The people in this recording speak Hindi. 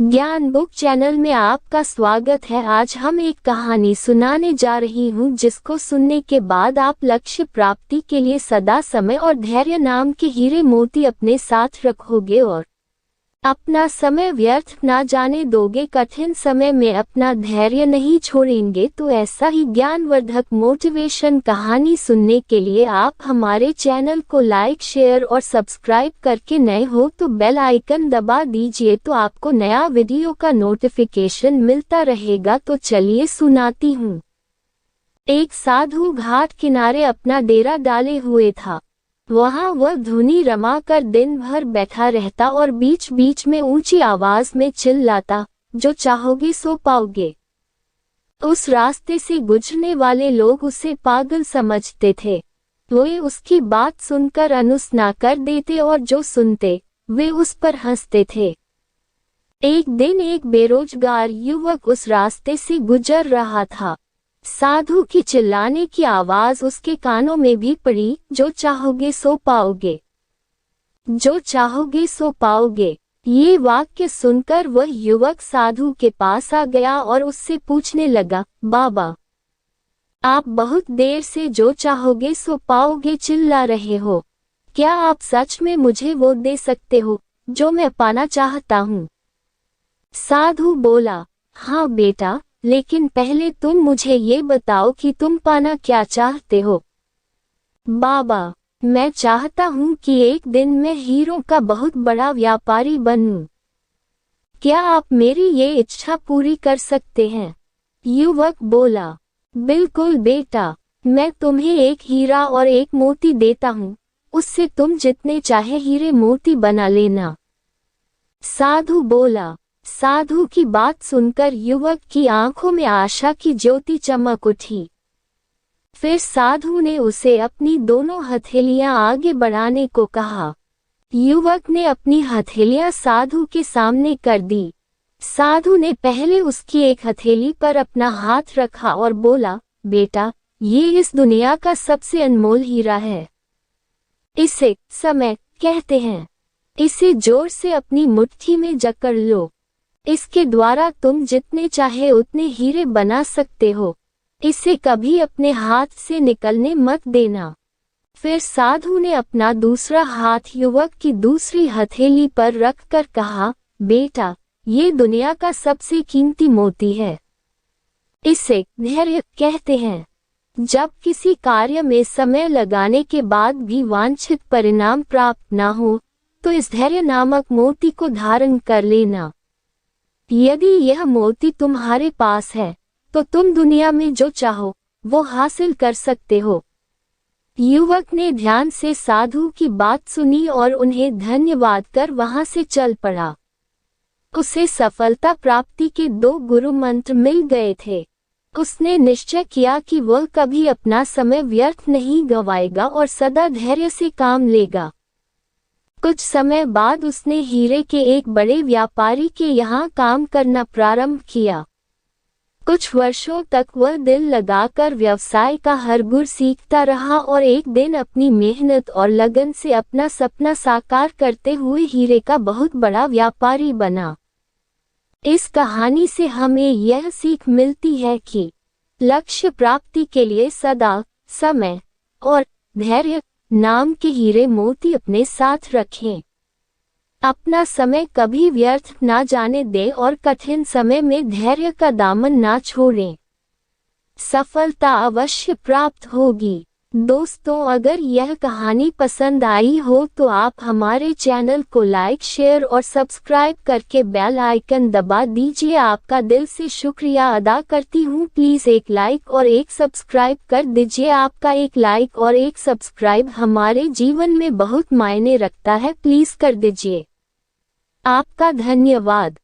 ज्ञान बुक चैनल में आपका स्वागत है। आज हम एक कहानी सुनाने जा रही हूँ जिसको सुनने के बाद आप लक्ष्य प्राप्ति के लिए सदा समय और धैर्य नाम के हीरे मोती अपने साथ रखोगे और अपना समय व्यर्थ ना जाने दोगे। कठिन समय में अपना धैर्य नहीं छोड़ेंगे। तो ऐसा ही ज्ञानवर्धक मोटिवेशन कहानी सुनने के लिए आप हमारे चैनल को लाइक, शेयर और सब्सक्राइब करके नए हो तो बेल आइकन दबा दीजिए तो आपको नया वीडियो का नोटिफिकेशन मिलता रहेगा। तो चलिए सुनाती हूँ। एक साधु घाट किनारे अपना डेरा डाले हुए था। वहाँ वह धुनी रमा कर दिन भर बैठा रहता और बीच बीच में ऊंची आवाज में चिल्लाता, जो चाहोगे सो पाओगे। उस रास्ते से गुजरने वाले लोग उसे पागल समझते थे। वे उसकी बात सुनकर अनुसना कर देते और जो सुनते वे उस पर हंसते थे। एक दिन एक बेरोजगार युवक उस रास्ते से गुजर रहा था। साधु की चिल्लाने की आवाज उसके कानों में भी पड़ी, जो चाहोगे सो पाओगे, जो चाहोगे सो पाओगे। ये वाक्य सुनकर वह युवक साधु के पास आ गया और उससे पूछने लगा, बाबा, आप बहुत देर से जो चाहोगे सो पाओगे चिल्ला रहे हो। क्या आप सच में मुझे वो दे सकते हो जो मैं पाना चाहता हूँ? साधु बोला, हाँ बेटा, लेकिन पहले तुम मुझे ये बताओ कि तुम पाना क्या चाहते हो। बाबा, मैं चाहता हूँ कि एक दिन मैं हीरों का बहुत बड़ा व्यापारी बनूं। क्या आप मेरी ये इच्छा पूरी कर सकते हैं? युवक बोला, बिल्कुल बेटा, मैं तुम्हें एक हीरा और एक मोती देता हूँ, उससे तुम जितने चाहे हीरे मोती बना लेना। साधु बोला। साधु की बात सुनकर युवक की आंखों में आशा की ज्योति चमक उठी। फिर साधु ने उसे अपनी दोनों हथेलियां आगे बढ़ाने को कहा। युवक ने अपनी हथेलियां साधु के सामने कर दी। साधु ने पहले उसकी एक हथेली पर अपना हाथ रखा और बोला, बेटा, ये इस दुनिया का सबसे अनमोल हीरा है। इसे समय कहते हैं। इसे जोर से अपनी मुट्ठी में जकड़ लो। इसके द्वारा तुम जितने चाहे उतने हीरे बना सकते हो। इसे कभी अपने हाथ से निकलने मत देना। फिर साधु ने अपना दूसरा हाथ युवक की दूसरी हथेली पर रखकर कहा, बेटा, ये दुनिया का सबसे कीमती मोती है। इसे धैर्य कहते हैं। जब किसी कार्य में समय लगाने के बाद भी वांछित परिणाम प्राप्त न हो तो इस धैर्य नामक मोती को धारण कर लेना। यदि यह मोती तुम्हारे पास है तो तुम दुनिया में जो चाहो वो हासिल कर सकते हो। युवक ने ध्यान से साधु की बात सुनी और उन्हें धन्यवाद कर वहां से चल पड़ा। उसे सफलता प्राप्ति के 2 गुरु मंत्र मिल गए थे। उसने निश्चय किया कि वह कभी अपना समय व्यर्थ नहीं गंवाएगा और सदा धैर्य से काम लेगा। कुछ समय बाद उसने हीरे के एक बड़े व्यापारी के यहाँ काम करना प्रारंभ किया। कुछ वर्षों तक वह दिल लगाकर व्यवसाय का हर गुर सीखता रहा और एक दिन अपनी मेहनत और लगन से अपना सपना साकार करते हुए हीरे का बहुत बड़ा व्यापारी बना। इस कहानी से हमें यह सीख मिलती है कि लक्ष्य प्राप्ति के लिए सदा समय और धैर्य नाम के हीरे मोती अपने साथ रखें। अपना समय कभी व्यर्थ ना जाने दें और कठिन समय में धैर्य का दामन ना छोड़ें। सफलता अवश्य प्राप्त होगी। दोस्तों, अगर यह कहानी पसंद आई हो तो आप हमारे चैनल को लाइक, शेयर और सब्सक्राइब करके बेल आइकन दबा दीजिए। आपका दिल से शुक्रिया अदा करती हूँ। प्लीज़ एक लाइक और एक सब्सक्राइब कर दीजिए। आपका एक लाइक और एक सब्सक्राइब हमारे जीवन में बहुत मायने रखता है। प्लीज़ कर दीजिए। आपका धन्यवाद।